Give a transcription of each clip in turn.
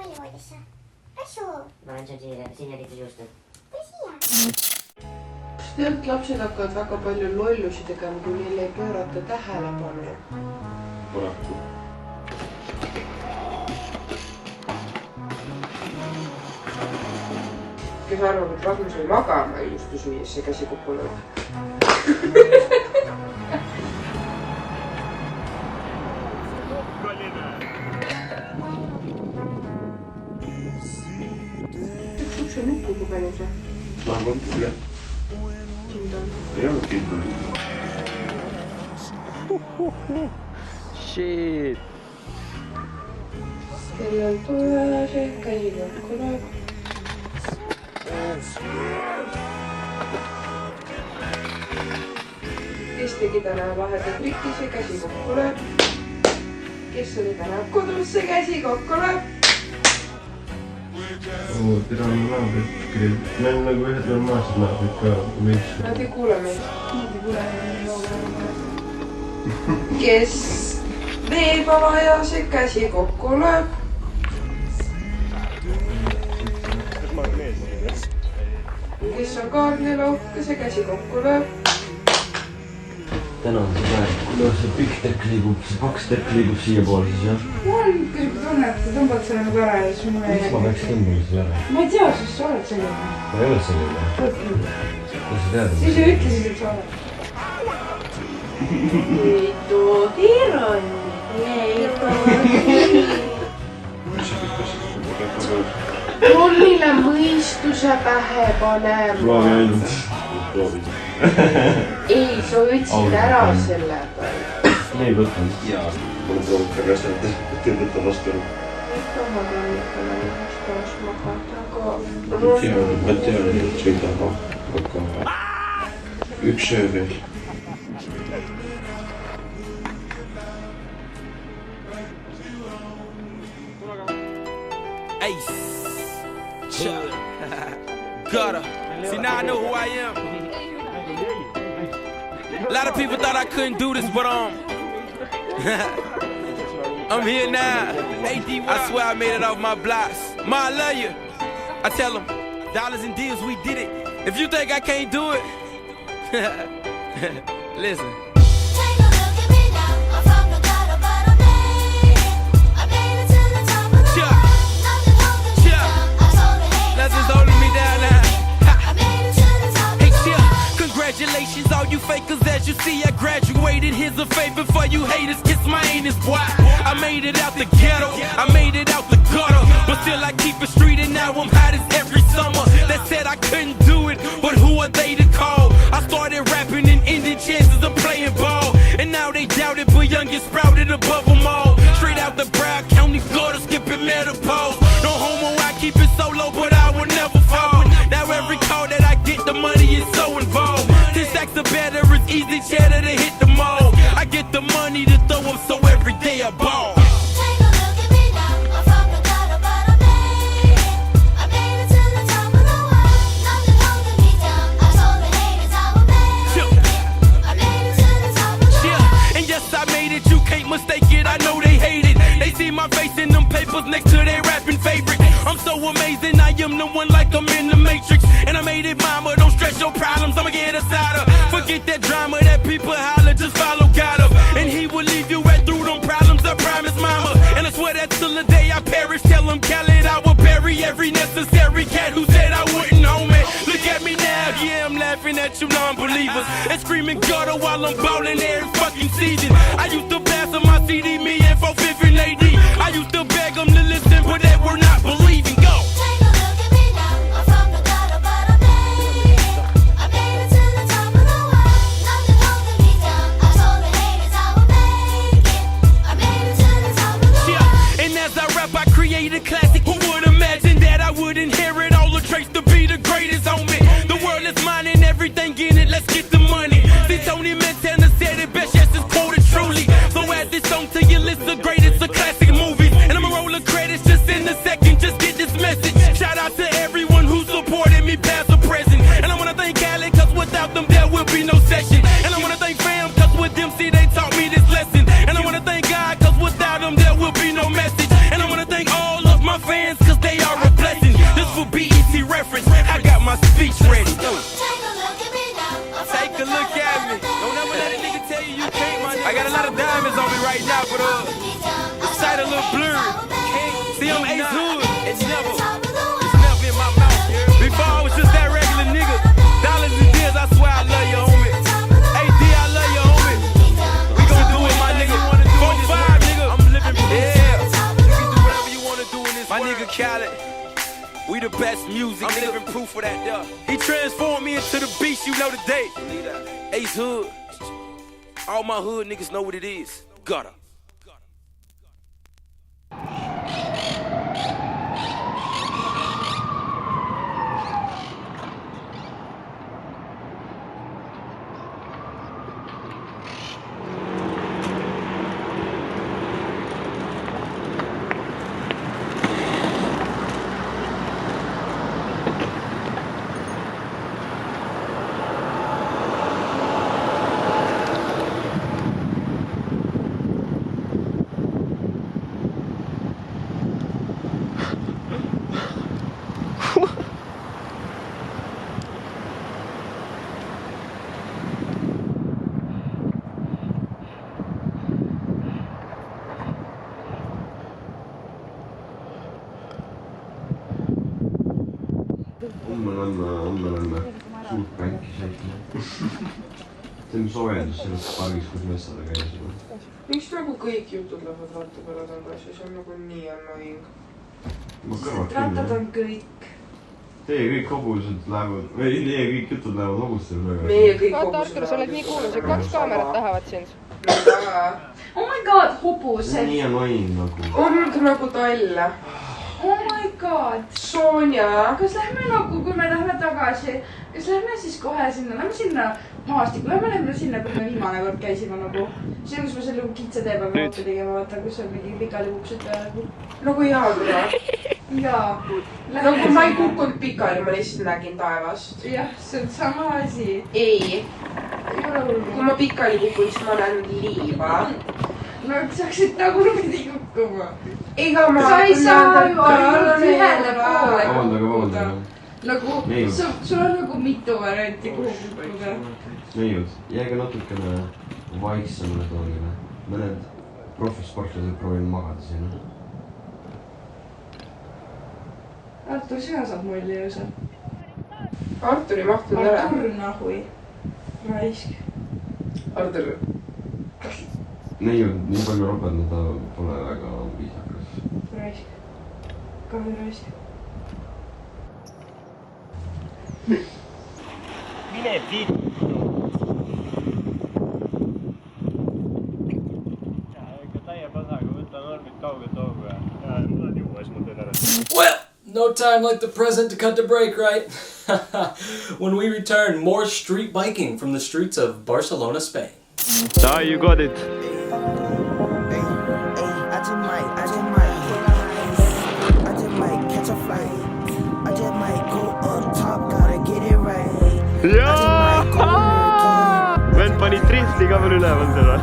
välivoodisse. Asu. ma andsin siia tehtud juustud. Tule siia. Kas tegelikult lapsed hakkavad väga palju lollusi tegema, kui neile ei pöörata tähelepanu? Paraku. Kes arvab, et Rasmus ei magama juustu süües, see käsi kokku lööb. Üks ukse nukku pugenud või? Vähemalt üle. Kindel. Ei olnud kindel. Shit. Kell on tules, käsi kokku lööb. Kes tegi täna vahepeal trikki, see käsi kokku lööb. Kes oli täna kodus, see käsi kokku lööb. Tere on naabrid. Meil on nagu ühed normaalsed naabrid ka. Nad ei kuule meid. Kes veeb avaja, see käsi kokku lööb. Kes on kaarnilauk, see käsi kokku lööb. Täna on see päev, kuidas see pikk tekk liigub, see paks tekk liigub siia poole siis jah? Mul on ikka tunne, et sa tõmbad selle nagu ära ja siis mul ei... Miks ma peaks tõmbama seda ära? Ma ei tea, sest sa oled selline. Ma ei ole selline. Kuidas sa tead? Siis sa ütlesid, et sa oled. Leitu tironi, leitu tironi. Trollile mõistuse pähe panema. Proovi ainult. Proovi. Ei, sa võtsid ära selle peale. Ei võtnud. Jaa. Mul on proovinud ka käsnata, et ei võtta vastu. Ei taha kõnnikele ennast taas magada, aga... Ma tean, et see ei taha. Aga üks öö veel. Ace. Chuck. Gutter. See, now I know who I am. A lot of people thought I couldn't do this, but I'm here now. I swear I made it off my blocks. Ma, I love you. I tell them, dollars and deals, we did it. If you think I can't do it, listen. Take a look at me now. I'm from the gutter, but I made it. I made it to the top of the Chuck. world. Nothing holding me Chuck. down. I told the haters Nothing's I'm holding me down now. I made it to the top of Hey, the Chip, world. congratulations, all you fakers. As you see, I graduated. Here's a favor for you haters. Kiss my anus, boy. I made it out the ghetto. I made it out the gutter. But still, I keep it street, and now I'm hot as every summer. They said I couldn't do it, but who are they to call? I started rapping and ended chances of playing ball. And now they doubt it, but youngest sprouted above them all. Straight out the Broward County, Florida, skipping menopause. No homo, I keep it solo, but I will never fall. Now every call that I get, the money is so involved. 10 stacks of better is easy cheddar to hit the mall. I get the money to throw up, so every day I ball. Take a look at me now. I'm from the gutter, but I made it. I made it to the top of the world. Nothing holding me down. I told the haters I would make it. I made it to the top of the world. Yeah, and yes, I made it, you can't mistake it, I know they hate it. They see my face in them papers next to their rapping favorite. I'm so amazing, I am the one like I'm in the Matrix. And I made it, mama, don't stress your problems, I'ma get us out of. Forget that drama that people holler, just follow God up. And he will leave you right through them problems, I promise, mama. And I swear that till the day I perish, tell him Khaled I will bury every necessary cat who said I wouldn't, homie. Look at me now, yeah, I'm laughing at you non-believers. And screaming gutter while I'm ballin' every fucking season. I used to blast on my CD, me and 450 lady. I used to beg them to listen, but they were not believing. Go! Take a look at me now. I'm from the gutter, but I made it. I made it to the top of the world. Nothing holding me down. I told the haters I would make it. I made it to the top of the world. Yeah, and as I rap, I create a classic. Who would imagine that I would inherit all the traits to be the greatest on me? The world is mine and everything in it. Let's get the money. See, Tony Montana said it best. Yes, it's quoted truly. So add this song to your list of greatest of classic movies. And I'ma roll the credits just in a second. Just get this message. Shout out to everyone who supported me past or present. And I wanna thank Alec, cause without them there will be no session. And I wanna thank fam, cause with them, see, they taught me this lesson. And I wanna thank God, cause without them there will be no message. And I wanna thank all of my diamonds on me right now, but the sight a little blurry. See, I'm Ace Hood. It's never in my mouth. Before I was just that regular nigga. Dollars and deals, I swear I love you, homie. AD, I love you, homie. We gon' do it, my nigga. 4-5, nigga. I'm living, yeah. You can do whatever you wanna do in this world. My nigga Khaled. We the best music, I'm living proof of that, though. He transformed me into the beast, you know the date. Ace Hood. All my hood niggas know what it is. Gutter. homme on suurt pänki seikne. Teeme soojendust sellest pargis, kus metsale käisime. Miks nagu kõik jutud lähevad vaata peale tagasi, see on nagu nii annoying. rattad on kõik. Teie kõik hobused lähevad, või teie kõik jutud lähevad hobustele praegu. Meie kõik vaata hobused Artur, sa oled nii kuulus, et 2 kaamerat tahavad sind. Oh my god, hobused. Nii annoying nagu. On nagu tall. Oh my god. Sonja. Kas lähme nagu, kui me lähme tagasi, kas lähme siis kohe sinna, lähme sinna maastikku, lähme sinna, kus me viimane kord käisime nagu. See, kus me selle kitsa tee peame vaata tegema, vaata, kus on mingi pikali kuksed peale. Nagu jaa küla. Jaa. Nagu ma ei kukkunud pikali, ma lihtsalt nägin taevast. Jah, see on sama asi. Ei. Kui ma pikali kukun, siis ma näen liiva. No saaksid tagurpidi kukkuma. Ega ma... Sa ei saa ju ainult ühele poole kukkuda. Nagu, sul on nagu mitu varianti kuhu kukkuda. Neiud, jääge natukene vaiksemale toolile. Mõned profisportlased proovinud magada sinna. Artur, sina saad mulli ju seal. Artur ei mahtunud ära. Artur nahui. Raisk. Artur. Neiud, nii palju ropendada ta pole väga viisakas. Raisk. Kahju raisk. Mine viit! Ikka täie pasaga, võta normid kaugelt hoogu ja võtad juua, siis ma teen ära. Well, no time like the present to cut the break, right? When we return, more street biking from the streets of Barcelona, Spain. Ah, you got it! Jaa! Vend pani drifti ka veel üleval seda.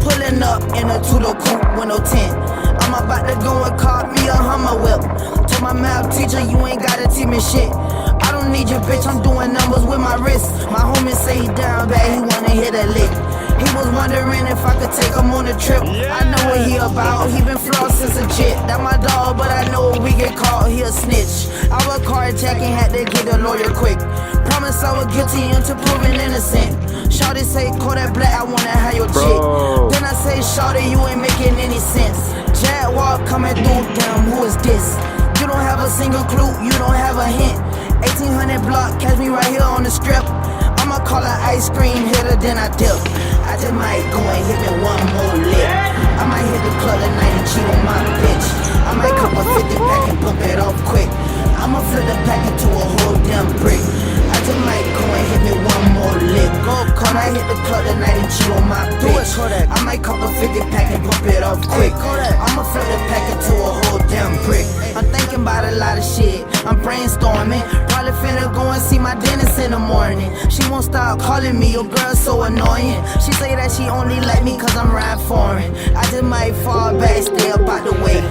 Pulling up in a two-door coupe with no tent. I'm about to go and call me a Hummer whip. Told my math teacher, you ain't gotta teach me shit. I don't need your bitch, I'm doing numbers with my wrist. My homie say he down bad, he wanna hit a lick. He was wondering if I could take him on a trip. I know what he about, he been flossed since a jit. That my dog, but I know if we get caught, he a snitch. I was carjacking, had to get a lawyer quick. Promise I was guilty until proven innocent. Shawty say, call that black, I wanna have your chick. Then I say, Shawty, you ain't making any sense. Jaguar coming through, damn, who is this? You don't have a single clue, you don't have a hint. 1800 block, catch me right here on the strip. I'ma call her ice cream hitter, then I dip. I just might go and hit me one more lick. I might hit the club tonight and cheat on my bitch. I might cop a 50 pack and bump it off quick. I'ma flip the pack into a whole damn brick. I just might go and hit me one more lick. I might hit the club tonight and cheat on my bitch. I might cop a 50 pack and bump it off quick. I'ma flip the pack into a whole damn brick. I'm thinking about a lot of shit. I'm brainstorming. Probably finna go and see my dentist in the morning. She won't stop calling me, your girl's so annoying. She say that she only like me cause I'm riding foreign. I just might fall back, stay up out the way.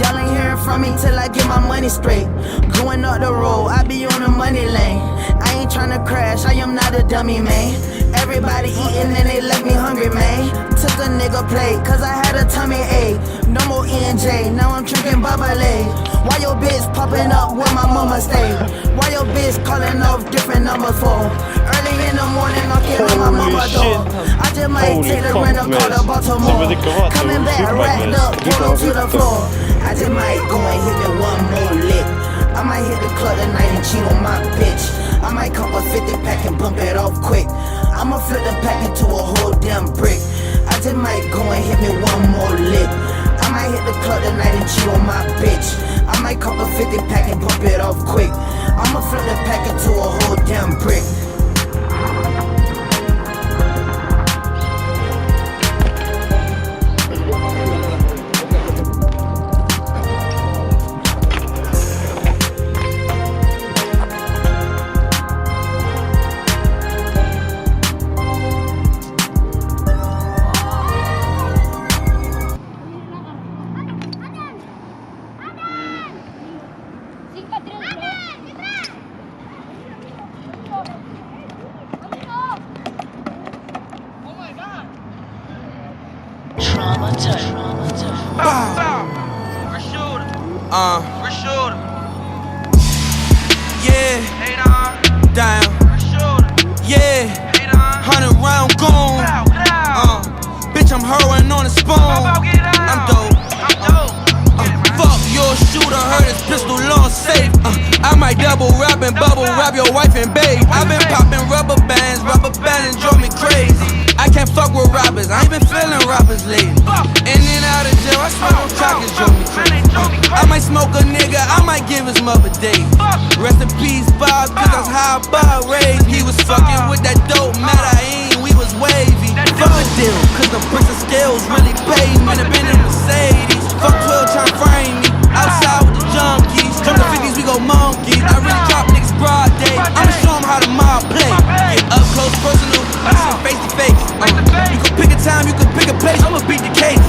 Y'all ain't hearing from me till I get my money straight. Going up the road, I be on the money lane. I ain't tryna crash, I am not a dummy, man. Everybody eating and they left me hungry, man. Took a nigga plate, cause I had a tummy ache. No more ENJ, now I'm drinking bubbly. Why your bitch popping up where my mama stay? Why your bitch calling off different numbers for? Early in the morning, knocking on my mama door. I just might take the rental car to Baltimore. Coming back, racked up, pulled to the floor. I just might go and hit me one more lick. I might hit the club tonight and cheat on my bitch. I might cop a 50 pack and bump it off quick. I'ma flip the pack into a whole damn brick. I just might go and hit me one more lick. I might hit the club tonight and cheat on my bitch. I might cop a 50 pack and bump it off quick. I'ma flip the pack into a whole damn brick. Yeah, down. Yeah, 100 round goon. Bitch, I'm heroin on a spoon. I'm dope. Fuck your shooter, heard his pistol on safe. I might double rap and bubble wrap your wife and babe. I've been popping rubber bands drove me crazy. I can't fuck with rappers, I ain't been feeling rappers lately. In and out of jail, I swear them trackers drove me crazy. I might smoke a nigga, I might give his mother days. Rest in peace, Bob, cause that's how Bob raised. He was fucking with that dope Medellin, we was wavy. Fuck a deal, cause the bricks and scales really paid me. I've been in Mercedes, fuck 12 tryna frame me. Outside with the junkies, from the 50s we go monkeys. I really drop niggas broad day, I'ma show them how the mob play. Get up close, personal, listen face to face. You can pick a time, you can pick a place, I'ma beat the case.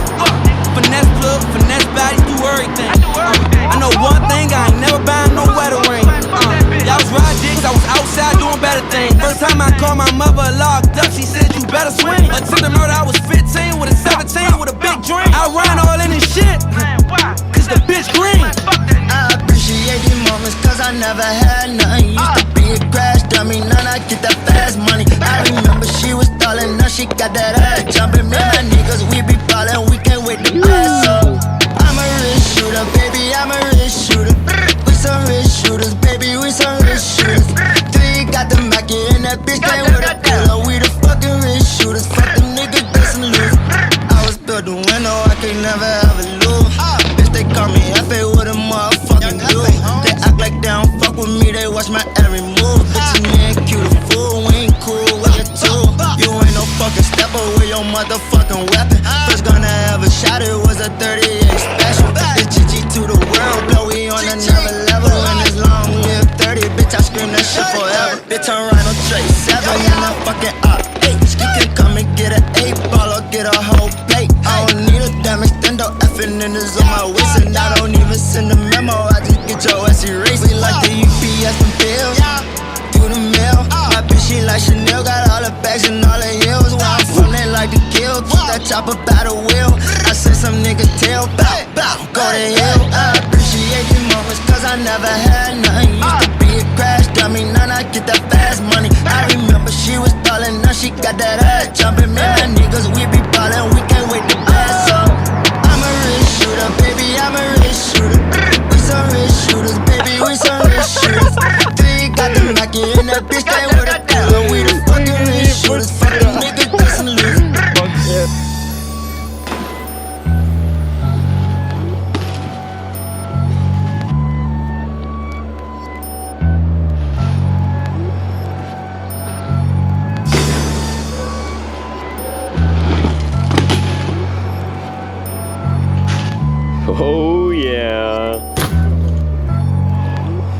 Finesse plug, finesse body, do everything. I know one thing, I ain't never buying no wedding ring. Y'all was riding dicks, I was outside doing better things. First time I called my mother locked up, she said you better swing. Attempted murder, I was 15 with a 17 with a big dream. I ran all in this shit, cause the bitch green. I appreciate these moments cause I never had nothing. Used to be a crash dummy, now I get that fast money. I remember she was stalling, now she got that ass jumping. Me and my niggas, we be ballin', we can't wait to pass up. I'm a rich shooter, baby, I'm a rich shooter. We some rich shooters, baby, we some rich shooters. Three got the Mackie and that bitch came with a cooler. We the fucking rich shooters, fuck them niggas, they some losers. I was built to win, no, I could never ever lose. Bitch, they call me F.A. with a motherfucking dude. They act like they don't fuck with me, they watch my every move. Bitch, you ain't cute a fool, we ain't cool with your tool. You ain't no fucking stepper with your motherfucking weapon. First gun I ever shot, it was a 38 special. It's GG to the world, blow, we on another level. And it's long live 30, bitch, I scream that shit forever. Bitch, I'm Rhino Trey 7 in a fucking R8. You can come and get an 8-ball or get a whole plate. I don't need a damn extendo, effing in this on my waist. And I don't even send a memo, I just get your ass erased. We like the UPS and bills, through the mail. My bitch, she like Chanel, got all the bags and all the heels. Where I'm from, they like to kill, keep that chopper by the wheel. I sent some nigga tail, bow, bow, go to hell. I appreciate these moments cause I never had nothing. Used to be a crash dummy, now I get that fast money. I remember she was stalling, now she got that ass jumping. Me and my niggas, we be ballin', we can't wait to pass up. I'm a rich shooter, baby, I'm a rich shooter. We some rich shooters, baby, we some rich shooters. Three got the Mackie and that bitch came with a cooler. We the fucking rich shooters, fuck them niggas, they some losers. Oh yeah.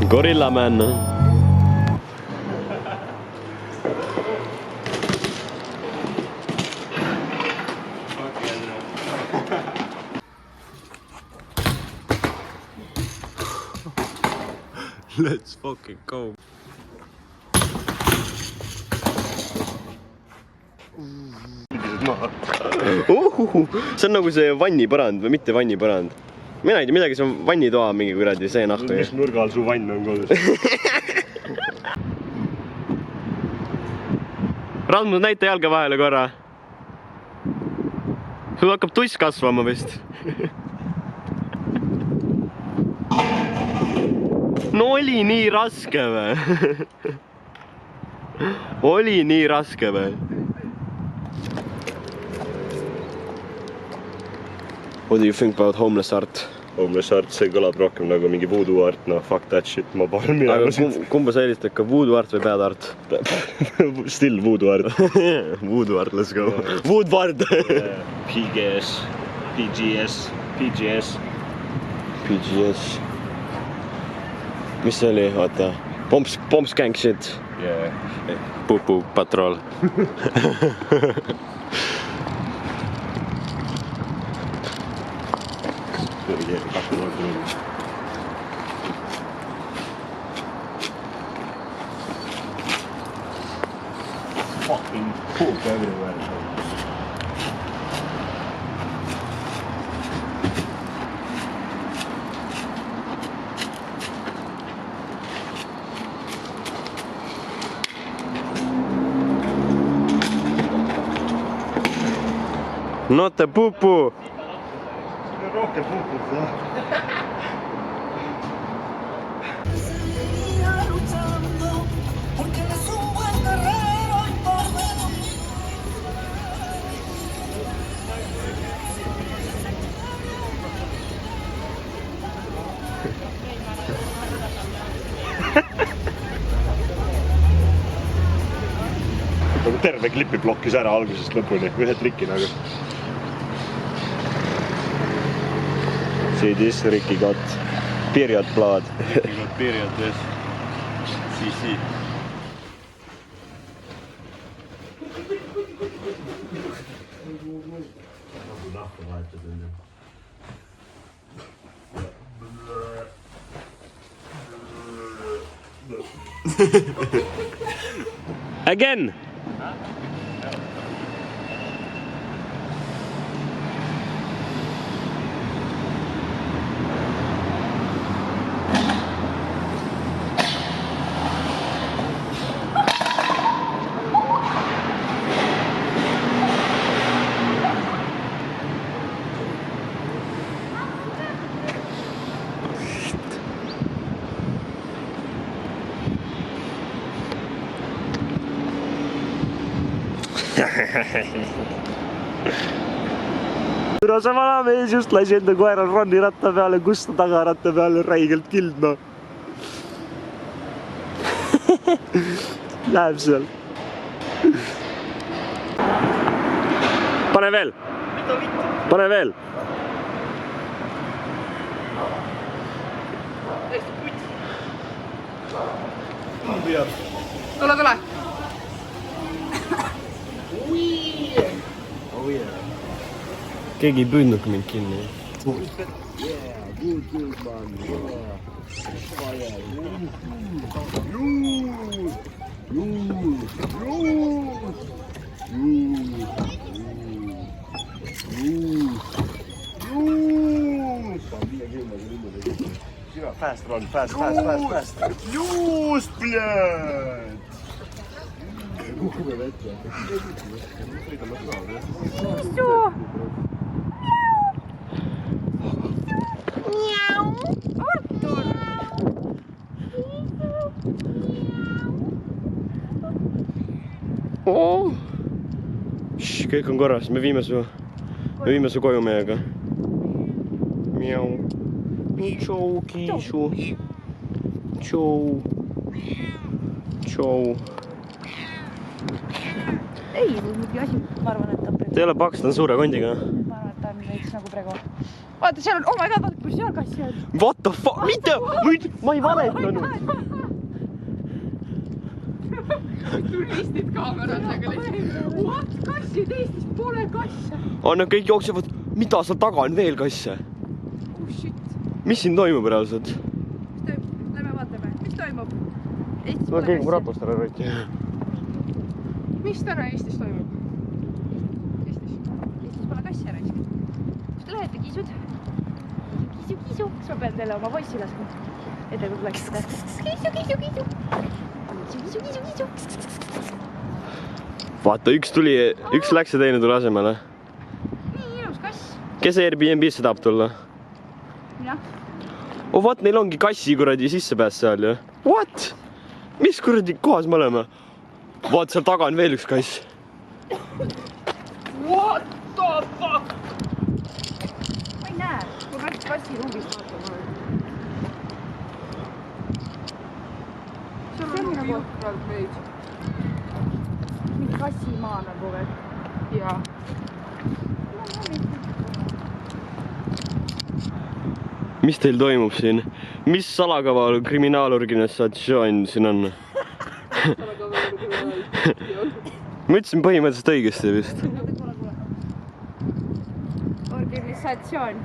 Gorilla man. Let's fucking go. See on nagu see vannipõrand või mitte vannipõrand. Mina ei tea midagi, see on vannitoa mingi kuradi see nahku. Mis nurga all su vann on kodus? Rasmus, näita jalga vahele korra. Sul hakkab tuss kasvama vist. No oli nii raske või? Oli nii raske või? What do you think about homeless art? Homeless art, see kõlab rohkem nagu mingi voodoo art, no fuck that shit, ma palun minema siit. Kumba sa eelistad, ka voodoo art või bad art? Still voodoo art. Voodoo art, let's go. Voodoo art! PGS, PGS, PGS. PGS. Mis see oli, vaata? Pomps gang shit. Yeah. Pupu patrol. Fucking poop everywhere. Not a poo-poo. Rohkem puupub, jah. Terve klipi blokkis ära algusest lõpuni, ühe triki nagu. See this Ricky got period blood. Ricky got period, yes. CC. Again! Kuna see vanamees just lasi enda koeral Ronni ratta peale, kus ta tagaratta peale räigelt kild, no. Läheb seal. Pane veel. Pane veel. Tule. Keegi ei püüdnudki mind kinni. Fast run, fast. Just, blöd! Oh. Kõik on korras, me viime su koju meiega. Miau. Tšau, kiisu. Tšau. Ei, mingi asi, ma arvan, et ta on Te ei ole paks, ta on suure kondiga. Ma arvan, et ta on veits nagu praegu vaata, seal on, oh my god, vaata, kus seal kassi on. What the fuck, mitte, ma ei valetanud. Turistid kaameratega lihtsalt. What? Kassid Eestis pole kasse. Nad kõik jooksevad, mida seal taga on veel kasse? Oh shit. Mis siin toimub reaalselt? Lähme vaatame, mis toimub? Eestis Ma pole keegi mu kassi. ratust ära rõiti. Mis täna Eestis toimub? Eestis pole kassi ära isegi. Kus te lähete, kiisud? Kiisu. Kas ma pean teile oma poissi laskma? Ette kui tuleksite. Kiisu. Vaata, üks läks ja teine tuli asemele. Nii ilus kass. Kes Airbnb-sse tahab tulla? Mina. Oh, vaat, neil ongi kassi kuradi sissepääs seal ju. What? Mis kuradi kohas me oleme? Vaat, seal taga on veel üks kass. What the fuck? Ma ei näe. Ma peaks kassi ruumist vaatama. See on nagu juhtralt meid. Mingi kassimaa nagu veel. Jaa. Mis teil toimub siin? Mis salakava kriminaalorganisatsioon siin on? Ma ütlesin põhimõtteliselt õigesti vist. Organisatsioon.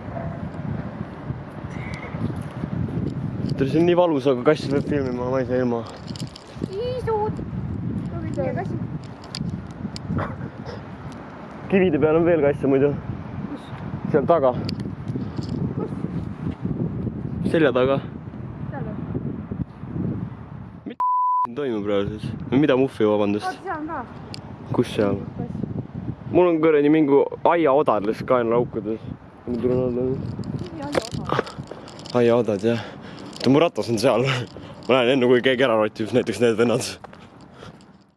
See on nii valus, aga kass peab filmima, ma ei saa ilma. Kiisud. Proovime kassi. Kivide peal on veel kasse muidu. Seal taga. Selja taga. Mida siin toimub praegu? Mida muffi, vabandust? Oota, seal on ka. Kus seal? Mul on kõreni mingi aiaodad lihtsalt kaenlaaukudes. Aiaodad, jah. Mu ratas on seal. Ma näen enne, kui keegi ära rotib, näiteks need vennad.